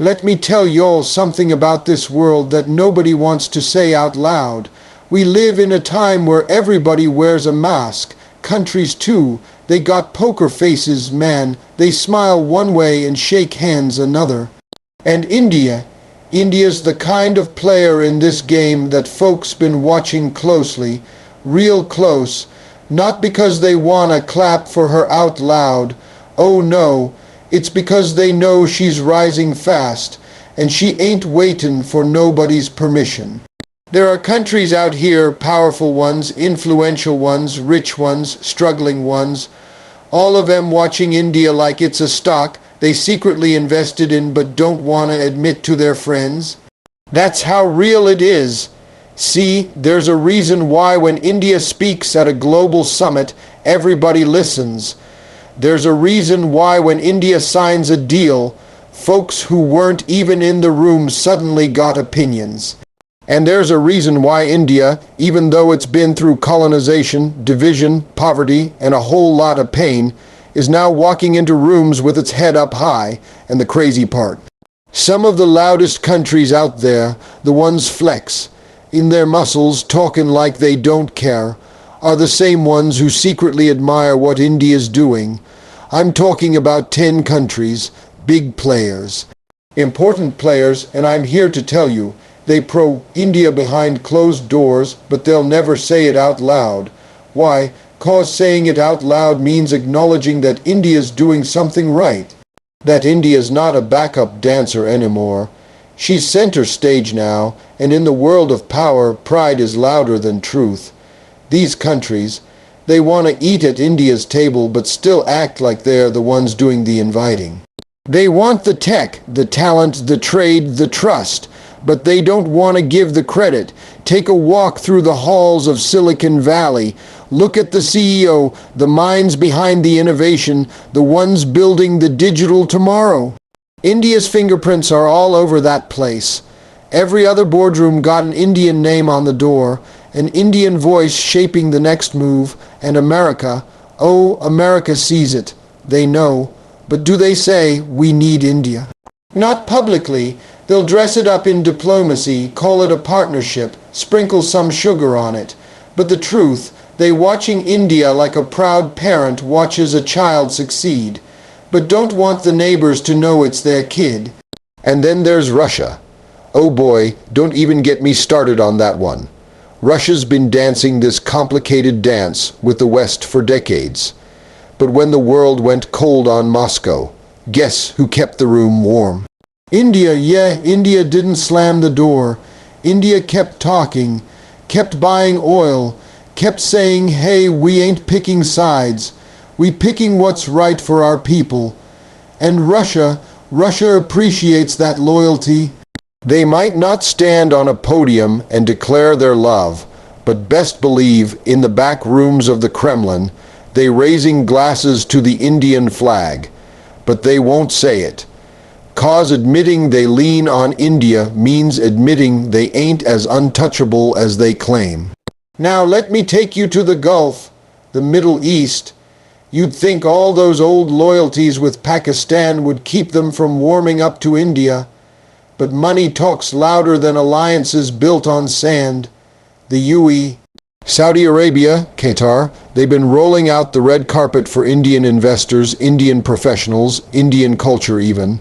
Let me tell y'all something about this world that nobody wants to say out loud. We live in a time where everybody wears a mask. Countries too. They got poker faces, man. They smile one way and shake hands another. And India's the kind of player in this game that folks been watching closely, real close, not because they wanna clap for her out loud. Oh no, it's because they know she's rising fast, and she ain't waitin' for nobody's permission. There are countries out here, powerful ones, influential ones, rich ones, struggling ones, all of them watching India like it's a stock they secretly invested in but don't want to admit to their friends. That's how real it is. See, there's a reason why when India speaks at a global summit, everybody listens. There's a reason why when India signs a deal, folks who weren't even in the room suddenly got opinions. And there's a reason why India, even though it's been through colonization, division, poverty, and a whole lot of pain, is now walking into rooms with its head up high. And the crazy part, some of the loudest countries out there, the ones flex in their muscles, talking like they don't care, are the same ones who secretly admire what India's doing. I'm talking about 10 countries, big players, important players, and I'm here to tell you, they pro-India behind closed doors, but they'll never say it out loud. Why? 'Cause saying it out loud means acknowledging that India's doing something right. That India's not a backup dancer anymore. She's center stage now, and in the world of power, pride is louder than truth. These countries, they want to eat at India's table but still act like they're the ones doing the inviting. They want the tech, the talent, the trade, the trust, but they don't want to give the credit. Take a walk through the halls of Silicon Valley. Look at the CEO, the minds behind the innovation, the ones building the digital tomorrow. India's fingerprints are all over that place. Every other boardroom got an Indian name on the door, an Indian voice shaping the next move, and America, oh, America sees it. They know. But do they say, we need India? Not publicly. They'll dress it up in diplomacy, call it a partnership, sprinkle some sugar on it. But the truth, they watching India like a proud parent watches a child succeed, but don't want the neighbors to know it's their kid. And then there's Russia. Oh boy, don't even get me started on that one. Russia's been dancing this complicated dance with the West for decades. But when the world went cold on Moscow, guess who kept the room warm? India, yeah, India didn't slam the door. India kept talking, kept buying oil, kept saying, hey, we ain't picking sides. We picking what's right for our people. And Russia appreciates that loyalty. They might not stand on a podium and declare their love, but best believe in the back rooms of the Kremlin, they raising glasses to the Indian flag. But they won't say it. 'Cause admitting they lean on India means admitting they ain't as untouchable as they claim. Now let me take you to the Gulf, the Middle East. You'd think all those old loyalties with Pakistan would keep them from warming up to India. But money talks louder than alliances built on sand. The UAE, Saudi Arabia, Qatar, they've been rolling out the red carpet for Indian investors, Indian professionals, Indian culture even.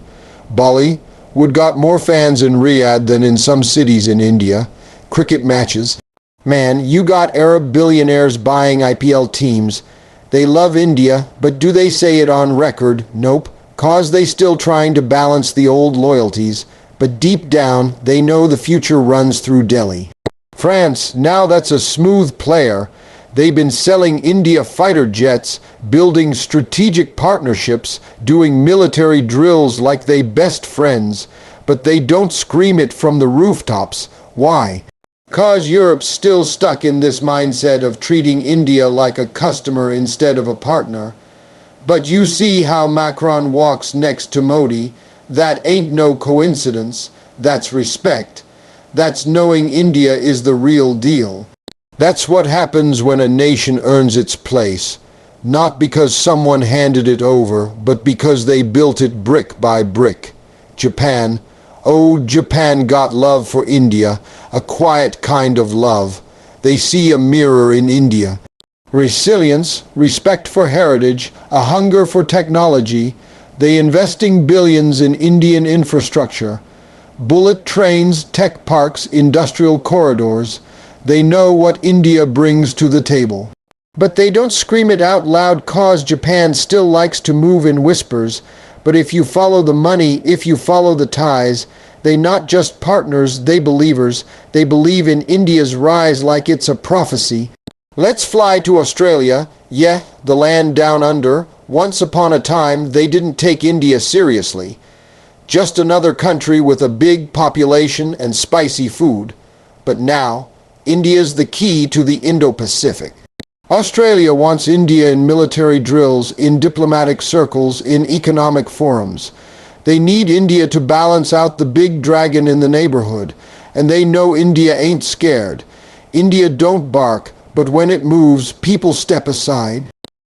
Bali would got more fans in Riyadh than in some cities in India. Cricket matches. Man, you got Arab billionaires buying IPL teams. They love India, but do they say it on record? Nope. 'Cause they still trying to balance the old loyalties. But deep down, they know the future runs through Delhi. France, now that's a smooth player. They've been selling India fighter jets, building strategic partnerships, doing military drills like they best friends, but they don't scream it from the rooftops. Why? 'Cause Europe's still stuck in this mindset of treating India like a customer instead of a partner. But you see how Macron walks next to Modi. That ain't no coincidence. That's respect. That's knowing India is the real deal. That's what happens when a nation earns its place, not because someone handed it over, but because they built it brick by brick. Japan. Oh, Japan got love for India, a quiet kind of love. They see a mirror in India. Resilience, respect for heritage, a hunger for technology. They investing billions in Indian infrastructure. Bullet trains, tech parks, industrial corridors. They know what India brings to the table. But they don't scream it out loud cause Japan still likes to move in whispers. But if you follow the money, if you follow the ties, they not just partners, they believers. They believe in India's rise like it's a prophecy. Let's fly to Australia, yeah, the land down under. Once upon a time, they didn't take India seriously. Just another country with a big population and spicy food. But now, India's the key to the Indo-Pacific. Australia wants India in military drills, in diplomatic circles, in economic forums. They need India to balance out the big dragon in the neighborhood, and they know India ain't scared. India don't bark, but when it moves, people step aside.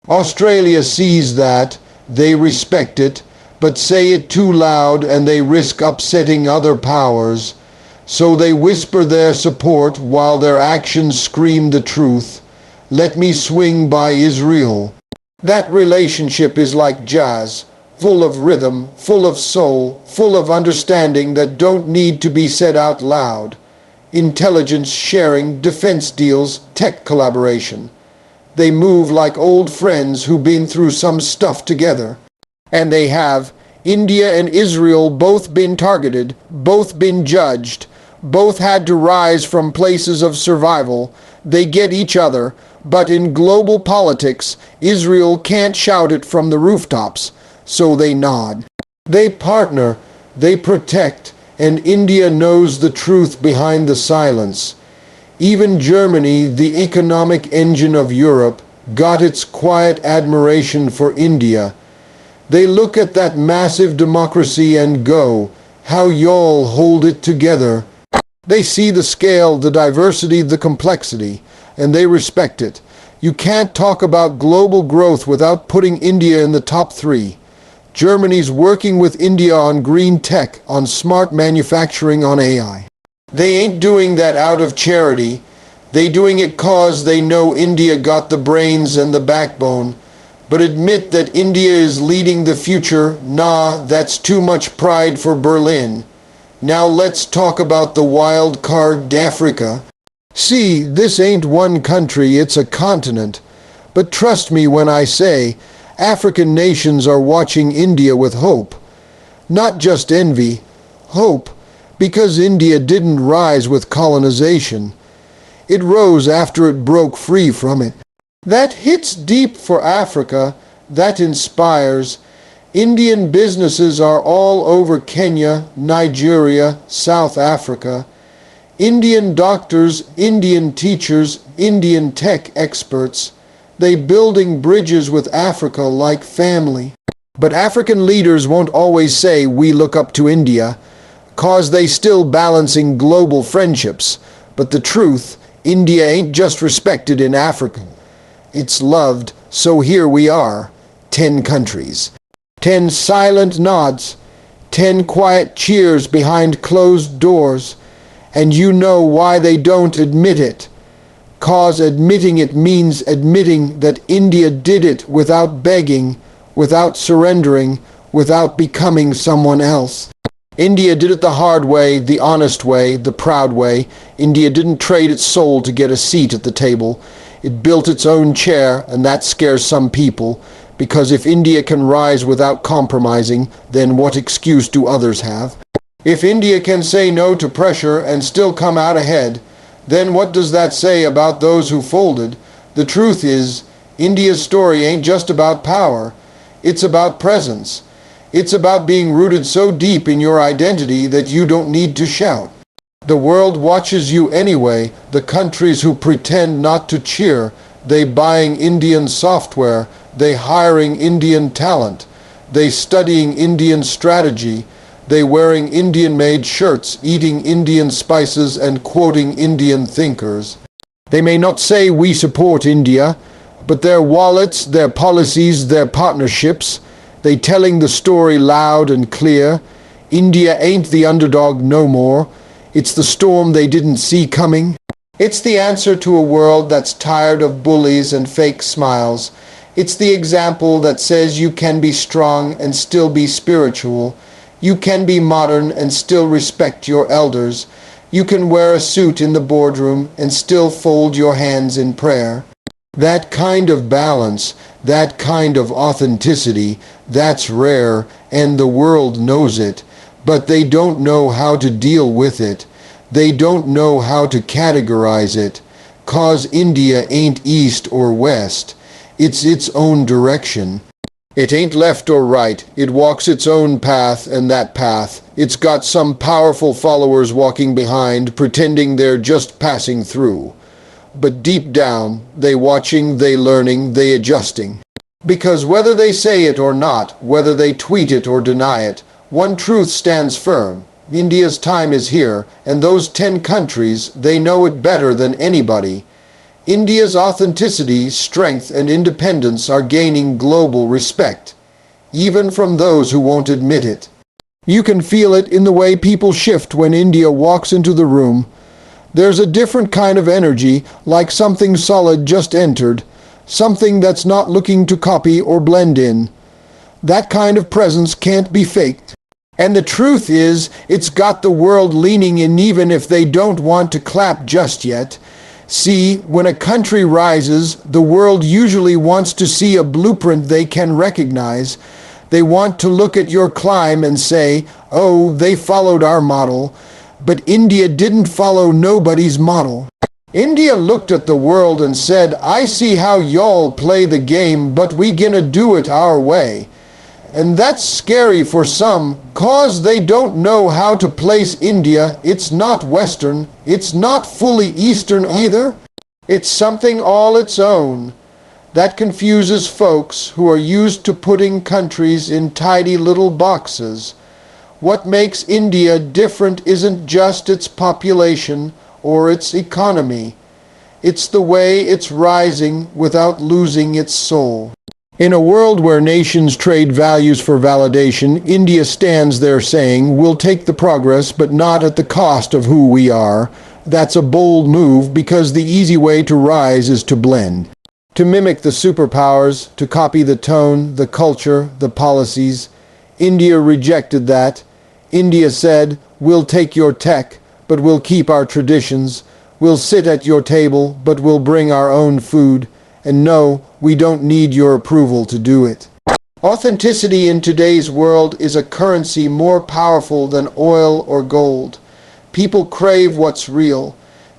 Australia sees that, they respect it, but say it too loud and they risk upsetting other powers. So they whisper their support while their actions scream the truth. Let me swing by Israel. That relationship is like jazz, full of rhythm, full of soul, full of understanding that don't need to be said out loud. Intelligence sharing, defense deals, tech collaboration. They move like old friends who've been through some stuff together. And they have. India and Israel both been targeted, both been judged, both had to rise from places of survival. They get each other, but in global politics, Israel can't shout it from the rooftops, so they nod. They partner, they protect, and India knows the truth behind the silence. Even Germany, the economic engine of Europe, got its quiet admiration for India. They look at that massive democracy and go, how y'all hold it together. They see the scale, the diversity, the complexity, and they respect it. You can't talk about global growth without putting India in the top 3. Germany's working with India on green tech, on smart manufacturing, on AI. They ain't doing that out of charity. They doing it cause they know India got the brains and the backbone. But admit that India is leading the future, nah, that's too much pride for Berlin. Now let's talk about the wild card Africa. See, this ain't one country, it's a continent. But trust me when I say, African nations are watching India with hope. Not just envy, hope, because India didn't rise with colonization. It rose after it broke free from it. That hits deep for Africa, that inspires. Indian businesses are all over Kenya, Nigeria, South Africa. Indian doctors, Indian teachers, Indian tech experts. They building bridges with Africa like family. But African leaders won't always say we look up to India, cause they still balancing global friendships. But the truth, India ain't just respected in Africa. It's loved, so here we are, 10 countries. 10 silent nods, 10 quiet cheers behind closed doors, and you know why they don't admit it. 'Cause admitting it means admitting that India did it without begging, without surrendering, without becoming someone else. India did it the hard way, the honest way, the proud way. India didn't trade its soul to get a seat at the table. It built its own chair, and that scares some people. Because if India can rise without compromising, then what excuse do others have? If India can say no to pressure and still come out ahead, then what does that say about those who folded? The truth is, India's story ain't just about power. It's about presence. It's about being rooted so deep in your identity that you don't need to shout. The world watches you anyway. The countries who pretend not to cheer, they buying Indian software, they hiring Indian talent, they studying Indian strategy, they wearing Indian-made shirts, eating Indian spices and quoting Indian thinkers. They may not say we support India, but their wallets, their policies, their partnerships, they telling the story loud and clear. India ain't the underdog no more. It's the storm they didn't see coming. It's the answer to a world that's tired of bullies and fake smiles. It's the example that says you can be strong and still be spiritual. You can be modern and still respect your elders. You can wear a suit in the boardroom and still fold your hands in prayer. That kind of balance, that kind of authenticity, that's rare, and the world knows it. But they don't know how to deal with it. They don't know how to categorize it. 'Cause India ain't east or west. It's its own direction. It ain't left or right. It walks its own path, and that path, it's got some powerful followers walking behind, pretending they're just passing through. But deep down, they watching, they learning, they adjusting. Because whether they say it or not, whether they tweet it or deny it, one truth stands firm. India's time is here, and those 10 countries, they know it better than anybody. India's authenticity, strength, and independence are gaining global respect, even from those who won't admit it. You can feel it in the way people shift when India walks into the room. There's a different kind of energy, like something solid just entered, something that's not looking to copy or blend in. That kind of presence can't be faked. And the truth is, it's got the world leaning in even if they don't want to clap just yet. See, when a country rises, the world usually wants to see a blueprint they can recognize. They want to look at your climb and say, oh, they followed our model. But India didn't follow nobody's model. India looked at the world and said, I see how y'all play the game, but we gonna do it our way. And that's scary for some, 'cause they don't know how to place India. It's not Western, it's not fully Eastern either. It's something all its own. That confuses folks who are used to putting countries in tidy little boxes. What makes India different isn't just its population or its economy. It's the way it's rising without losing its soul. In a world where nations trade values for validation, India stands there saying, we'll take the progress, but not at the cost of who we are. That's a bold move because the easy way to rise is to blend. To mimic the superpowers, to copy the tone, the culture, the policies. India rejected that. India said, we'll take your tech, but we'll keep our traditions. We'll sit at your table, but we'll bring our own food. And no, we don't need your approval to do it. Authenticity in today's world is a currency more powerful than oil or gold. People crave what's real.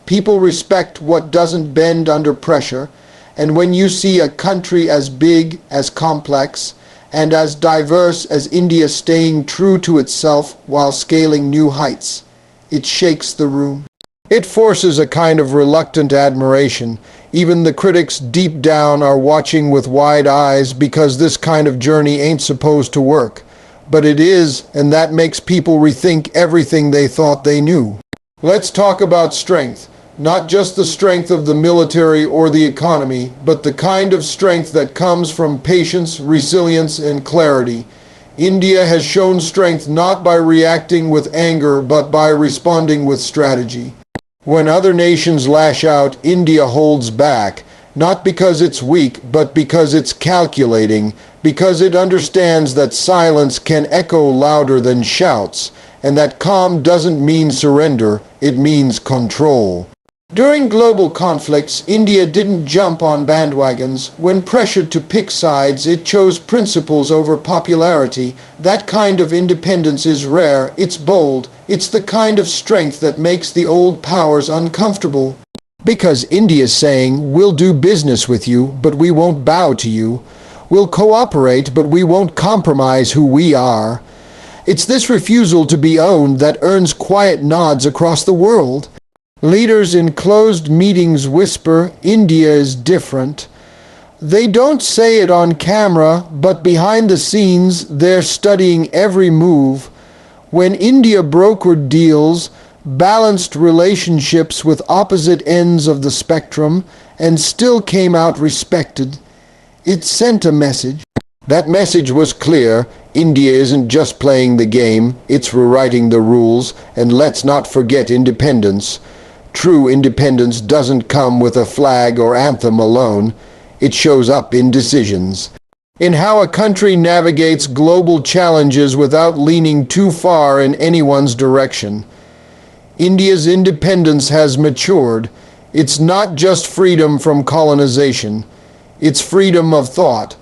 People respect what doesn't bend under pressure. And when you see a country as big, as complex, and as diverse as India staying true to itself while scaling new heights, it shakes the room. It forces a kind of reluctant admiration. Even the critics deep down are watching with wide eyes because this kind of journey ain't supposed to work. But it is, and that makes people rethink everything they thought they knew. Let's talk about strength. Not just the strength of the military or the economy, but the kind of strength that comes from patience, resilience, and clarity. India has shown strength not by reacting with anger, but by responding with strategy. When other nations lash out, India holds back, not because it's weak, but because it's calculating, because it understands that silence can echo louder than shouts, and that calm doesn't mean surrender, it means control. During global conflicts, India didn't jump on bandwagons. When pressured to pick sides, it chose principles over popularity. That kind of independence is rare, it's bold, it's the kind of strength that makes the old powers uncomfortable. Because India's saying, we'll do business with you, but we won't bow to you. We'll cooperate, but we won't compromise who we are. It's this refusal to be owned that earns quiet nods across the world. Leaders in closed meetings whisper, India is different. They don't say it on camera, but behind the scenes, they're studying every move. When India brokered deals, balanced relationships with opposite ends of the spectrum, and still came out respected, it sent a message. That message was clear. India isn't just playing the game, it's rewriting the rules, and let's not forget independence. True independence doesn't come with a flag or anthem alone. It shows up in decisions. In how a country navigates global challenges without leaning too far in anyone's direction. India's independence has matured. It's not just freedom from colonization. It's freedom of thought.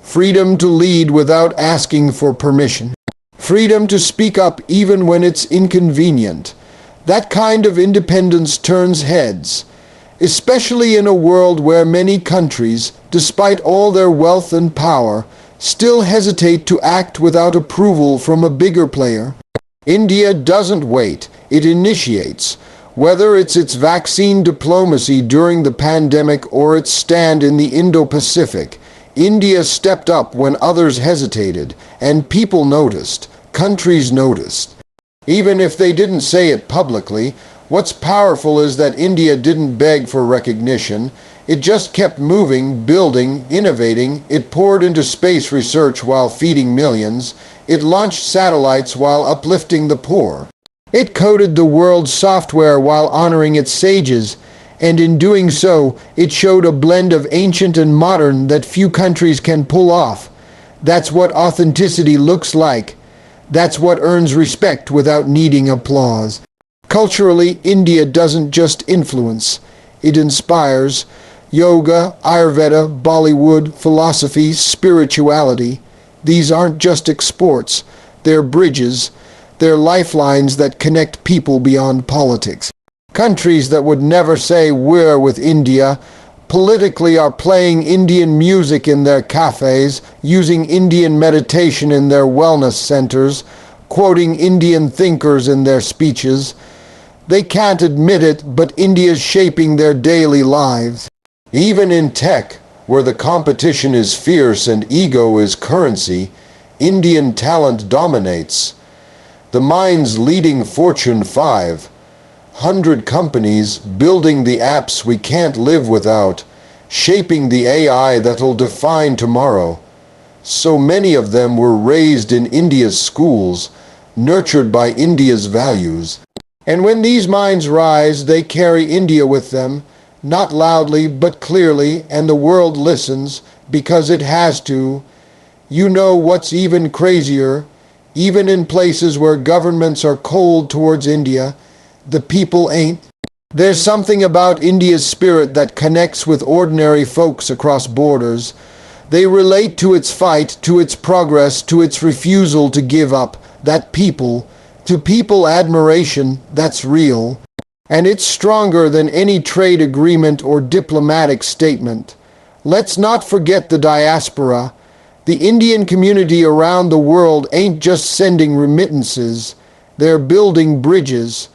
Freedom to lead without asking for permission. Freedom to speak up even when it's inconvenient. That kind of independence turns heads, especially in a world where many countries, despite all their wealth and power, still hesitate to act without approval from a bigger player. India doesn't wait, it initiates. Whether it's its vaccine diplomacy during the pandemic or its stand in the Indo-Pacific, India stepped up when others hesitated, and people noticed, countries noticed. Even if they didn't say it publicly, what's powerful is that India didn't beg for recognition. It just kept moving, building, innovating. It poured into space research while feeding millions. It launched satellites while uplifting the poor. It coded the world's software while honoring its sages. And in doing so, it showed a blend of ancient and modern that few countries can pull off. That's what authenticity looks like. That's what earns respect without needing applause. Culturally, India doesn't just influence. It inspires. Yoga, Ayurveda, Bollywood, philosophy, spirituality. These aren't just exports. They're bridges. They're lifelines that connect people beyond politics. Countries that would never say we're with India politically are playing Indian music in their cafes, using Indian meditation in their wellness centers, quoting Indian thinkers in their speeches. They can't admit it, but India's shaping their daily lives. Even in tech, where the competition is fierce and ego is currency, Indian talent dominates. The minds leading Fortune 500 companies, building the apps we can't live without, shaping the AI that'll define tomorrow. So many of them were raised in India's schools, nurtured by India's values. And when these minds rise, they carry India with them, not loudly but clearly, and the world listens because it has to. You know what's even crazier? Even in places where governments are cold towards India, the people ain't. There's something about India's spirit that connects with ordinary folks across borders. They relate to its fight, to its progress, to its refusal to give up. That people, to people admiration, that's real. And it's stronger than any trade agreement or diplomatic statement. Let's not forget the diaspora. The Indian community around the world ain't just sending remittances. They're building bridges.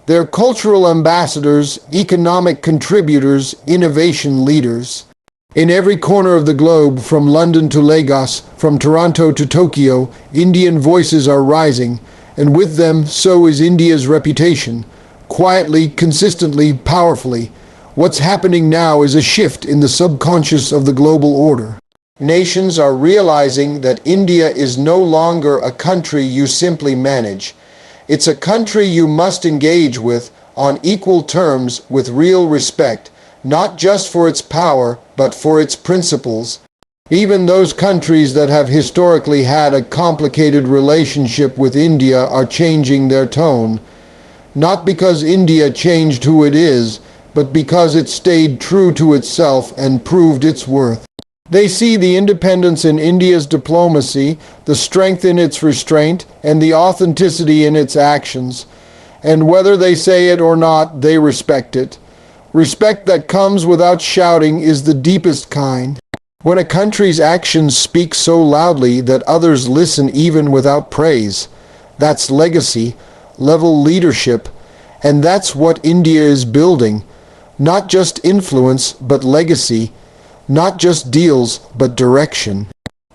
They're cultural ambassadors, economic contributors, innovation leaders. In every corner of the globe, from London to Lagos, from Toronto to Tokyo, Indian voices are rising, and with them, so is India's reputation. Quietly, consistently, powerfully. What's happening now is a shift in the subconscious of the global order. Nations are realizing that India is no longer a country you simply manage. It's a country you must engage with on equal terms with real respect, not just for its power, but for its principles. Even those countries that have historically had a complicated relationship with India are changing their tone. Not because India changed who it is, but because it stayed true to itself and proved its worth. They see the independence in India's diplomacy, the strength in its restraint, and the authenticity in its actions. And whether they say it or not, they respect it. Respect that comes without shouting is the deepest kind. When a country's actions speak so loudly that others listen even without praise, that's legacy, level leadership, and that's what India is building. Not just influence, but legacy. Not just deals, but direction.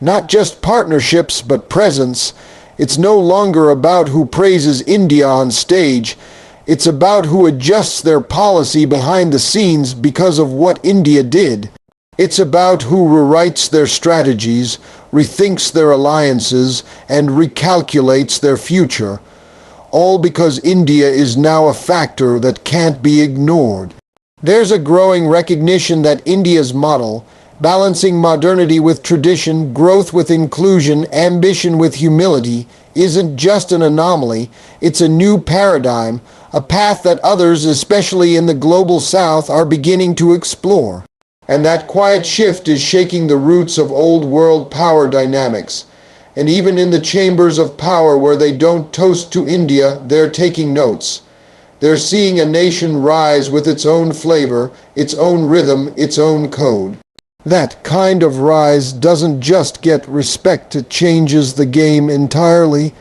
Not just partnerships, but presence. It's no longer about who praises India on stage. It's about who adjusts their policy behind the scenes because of what India did. It's about who rewrites their strategies, rethinks their alliances, and recalculates their future. All because India is now a factor that can't be ignored. There's a growing recognition that India's model, balancing modernity with tradition, growth with inclusion, ambition with humility, isn't just an anomaly, it's a new paradigm, a path that others, especially in the global south, are beginning to explore. And that quiet shift is shaking the roots of old world power dynamics. And even in the chambers of power where they don't toast to India, they're taking notes. They're seeing a nation rise with its own flavor, its own rhythm, its own code. That kind of rise doesn't just get respect, it changes the game entirely.